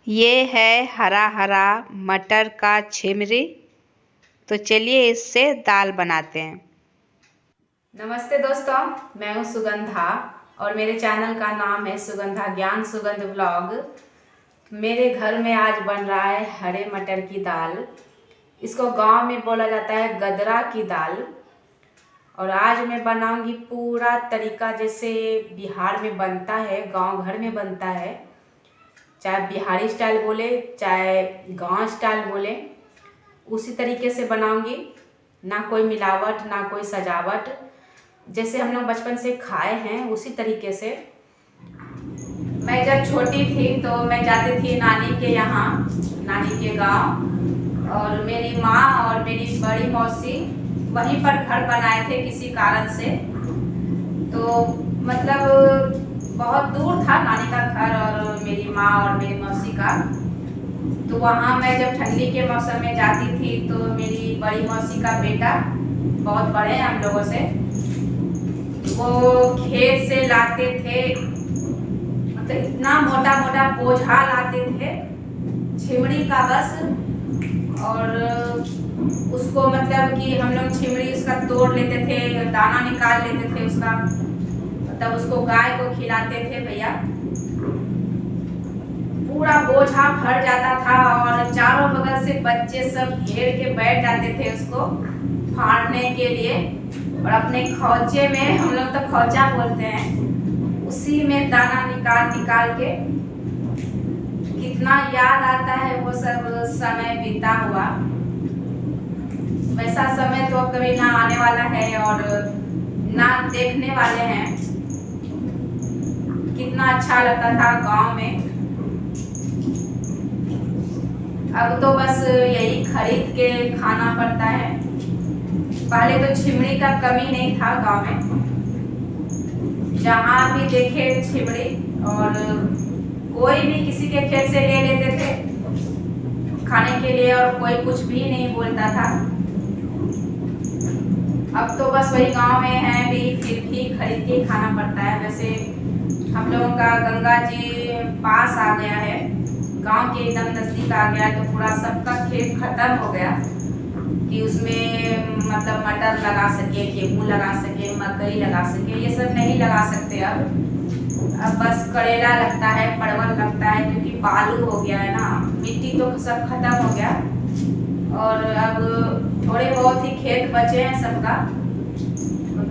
ये है हरा हरा मटर का छिमरी। तो चलिए इससे दाल बनाते हैं। नमस्ते दोस्तों, मैं हूँ सुगंधा और मेरे चैनल का नाम है सुगंधा ज्ञान सुगंध ब्लॉग। मेरे घर में आज बन रहा है हरे मटर की दाल। इसको गांव में बोला जाता है गदरा की दाल। और आज मैं बनाऊंगी पूरा तरीका जैसे बिहार में बनता है, गांव घर में बनता है। चाहे बिहारी स्टाइल बोले चाहे गांव स्टाइल बोले, उसी तरीके से बनाऊंगी। ना कोई मिलावट ना कोई सजावट, जैसे हम लोग बचपन से खाए हैं उसी तरीके से। मैं जब छोटी थी तो मैं जाती थी नानी के यहाँ, नानी के गांव, और मेरी माँ और मेरी बड़ी मौसी वहीं पर घर बनाए थे किसी कारण से। तो मतलब बहुत दूर था नानी का घर और मेरी माँ और मेरी मौसी का। तो वहाँ मैं जब ठंडी के मौसम में जाती थी तो मेरी बड़ी मौसी का बेटा, बहुत बड़े हैं हम लोगों से, वो खेत से लाते थे, मतलब इतना मोटा मोटा बोझा लाते थे छिमड़ी का बस। और उसको मतलब कि हम लोग छिमड़ी उसका तोड़ लेते थे, दाना निकाल लेते थे उसका, मतलब उसको गाय को खिलाते थे भैया। पूरा बोझा भर जाता था और चारों बगल से बच्चे सब घेर के बैठ जाते थे उसको फाड़ने के लिए। और अपने खौचे में, हम लोग तो खौचा बोलते हैं, उसी में दाना निकाल निकाल के, कितना याद आता है वो सब समय बीता हुआ। वैसा समय तो अब कभी ना आने वाला है और ना देखने वाले हैं। कितना अच्छा लगता था गांव में। अब तो बस यही खरीद के खाना पड़ता है। पहले तो छिमड़ी का कमी नहीं था गांव में, जहाँ भी देखे छिमड़ी, और कोई भी किसी के खेत से ले लेते थे खाने के लिए और कोई कुछ भी नहीं बोलता था। अब तो बस वही गांव में है भी, फिर भी खरीद के खाना पड़ता है। वैसे हम लोगों का गंगा जी पास आ गया है, गांव के एकदम नजदीक आ गया, तो पूरा सबका खेत खत्म हो गया कि उसमें मतलब मटर लगा सके, गेहूँ लगा सके, मकई लगा सके, ये सब नहीं लगा सकते अब बस करेला लगता है, परवल लगता है, क्योंकि बालू हो गया है ना, मिट्टी तो सब खत्म हो गया। और अब थोड़े बहुत ही खेत बचे हैं सबका,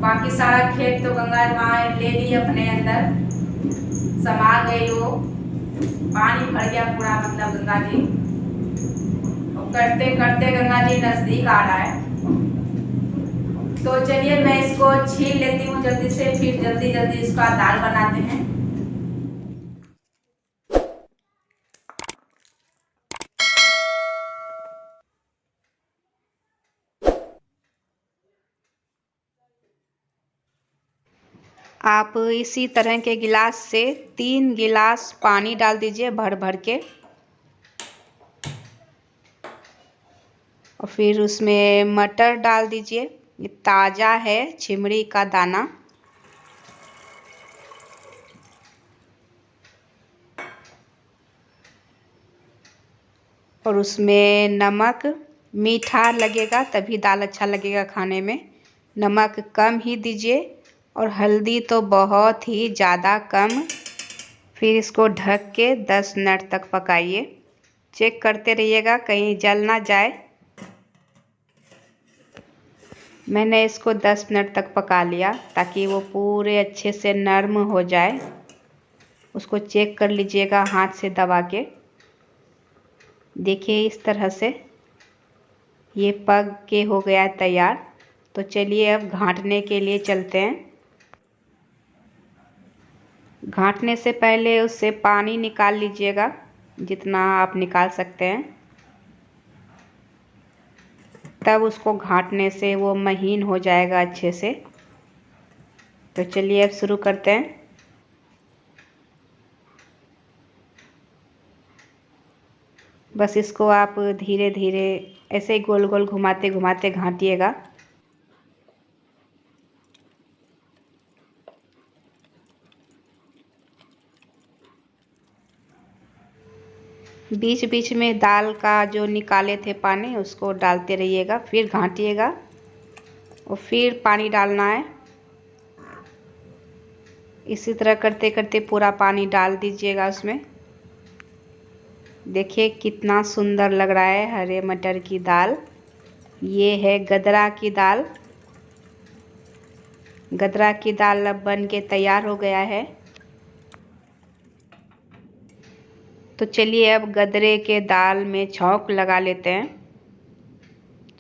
बाकी सारा खेत तो गंगा माँ ले ली अपने अंदर, समा गई वो, पानी भर गया पूरा, मतलब गंगा जी। और करते करते गंगा जी नजदीक आ रहा है। तो चलिए मैं इसको छील लेती हूँ जल्दी से, फिर जल्दी जल्दी इसका दाल बनाते हैं। आप इसी तरह के गिलास से 3 गिलास पानी डाल दीजिए भर भर के, और फिर उसमें मटर डाल दीजिए। ये ताज़ा है छिमड़ी का दाना। और उसमें नमक, मीठा लगेगा तभी दाल अच्छा लगेगा खाने में, नमक कम ही दीजिए। और हल्दी तो बहुत ही ज़्यादा कम। फिर इसको ढक के 10 मिनट तक पकाइए। चेक करते रहिएगा कहीं जल ना जाए। मैंने इसको 10 मिनट तक पका लिया ताकि वो पूरे अच्छे से नरम हो जाए। उसको चेक कर लीजिएगा हाथ से दबा के। देखिए इस तरह से ये पक के हो गया है तैयार। तो चलिए अब घाँटने के लिए चलते हैं। घाँटने से पहले उससे पानी निकाल लीजिएगा जितना आप निकाल सकते हैं, तब उसको घाँटने से वो महीन हो जाएगा अच्छे से। तो चलिए अब शुरू करते हैं। बस इसको आप धीरे धीरे ऐसे ही गोल गोल घुमाते घुमाते घाँटिएगा। बीच बीच में दाल का जो निकाले थे पानी उसको डालते रहिएगा, फिर घाटिएगा और फिर पानी डालना है। इसी तरह करते करते पूरा पानी डाल दीजिएगा उसमें। देखिए कितना सुंदर लग रहा है हरे मटर की दाल। ये है गदरा की दाल। गदरा की दाल अब बन के तैयार हो गया है। तो चलिए अब गदरे के दाल में छौंक लगा लेते हैं।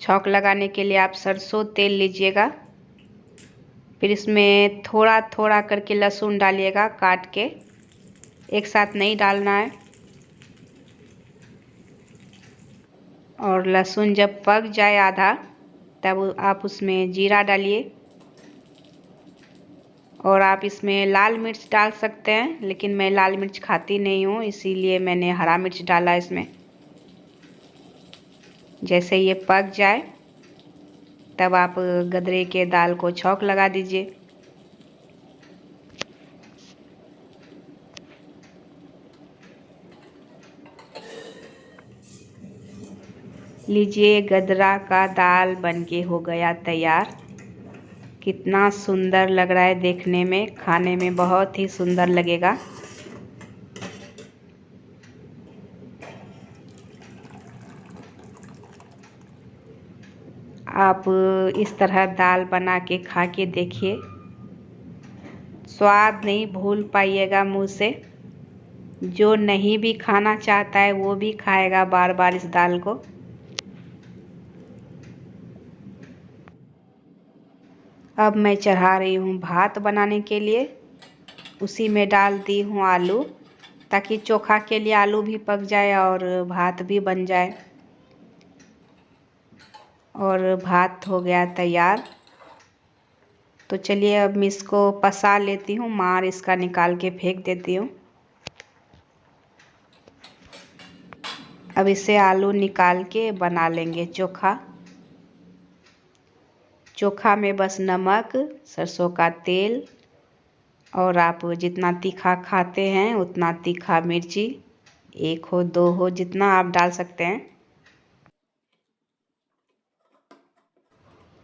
छौंक लगाने के लिए आप सरसों तेल लीजिएगा, फिर इसमें थोड़ा थोड़ा करके लहसुन डालिएगा काट के, एक साथ नहीं डालना है। और लहसुन जब पक जाए आधा तब आप उसमें जीरा डालिए। और आप इसमें लाल मिर्च डाल सकते हैं, लेकिन मैं लाल मिर्च खाती नहीं हूँ, इसीलिए मैंने हरा मिर्च डाला इसमें। जैसे ये पक जाए तब आप गदरे के दाल को छौंक लगा दीजिए। लीजिए गदरा का दाल बनके हो गया तैयार। कितना सुंदर लग रहा है देखने में, खाने में बहुत ही सुंदर लगेगा। आप इस तरह दाल बना के खा के देखिए, स्वाद नहीं भूल पाइएगा मुंह से। जो नहीं भी खाना चाहता है वो भी खाएगा बार बार इस दाल को। अब मैं चढ़ा रही हूँ भात बनाने के लिए। उसी में डाल दी हूँ आलू, ताकि चोखा के लिए आलू भी पक जाए और भात भी बन जाए। और भात हो गया तैयार। तो चलिए अब मैं इसको पसा लेती हूँ, मार इसका निकाल के फेंक देती हूँ। अब इसे आलू निकाल के बना लेंगे चोखा। चोखा में बस नमक, सरसों का तेल और आप जितना तीखा खाते हैं उतना तीखा मिर्ची, 1 हो 2 हो जितना आप डाल सकते हैं।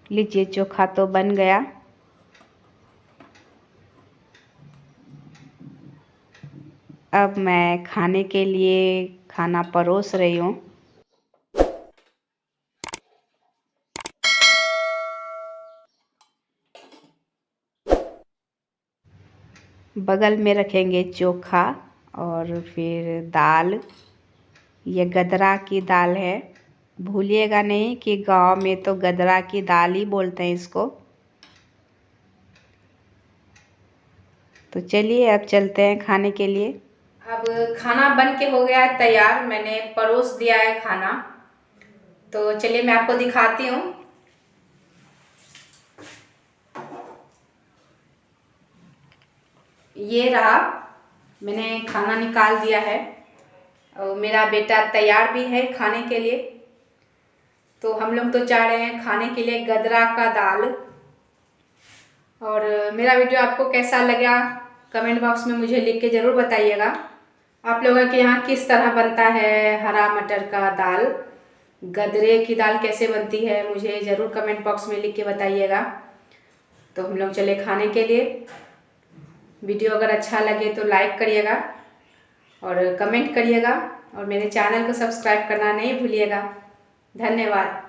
लीजिए चोखा तो बन गया। अब मैं खाने के लिए खाना परोस रही हूँ। बगल में रखेंगे चोखा और फिर दाल। ये गदरा की दाल है, भूलिएगा नहीं कि गांव में तो गदरा की दाल ही बोलते हैं इसको। तो चलिए अब चलते हैं खाने के लिए। अब खाना बन के हो गया है तैयार, मैंने परोस दिया है खाना। तो चलिए मैं आपको दिखाती हूँ। ये रहा, मैंने खाना निकाल दिया है और मेरा बेटा तैयार भी है खाने के लिए। तो हम लोग तो चाह रहे हैं खाने के लिए गदरा का दाल। और मेरा वीडियो आपको कैसा लगा कमेंट बॉक्स में मुझे लिख के ज़रूर बताइएगा। आप लोगों के यहाँ किस तरह बनता है हरा मटर का दाल, गदरे की दाल कैसे बनती है मुझे ज़रूर कमेंट बॉक्स में लिख के बताइएगा। तो हम लोग चले खाने के लिए। वीडियो अगर अच्छा लगे तो लाइक करिएगा और कमेंट करिएगा और मेरे चैनल को सब्सक्राइब करना नहीं भूलिएगा। धन्यवाद।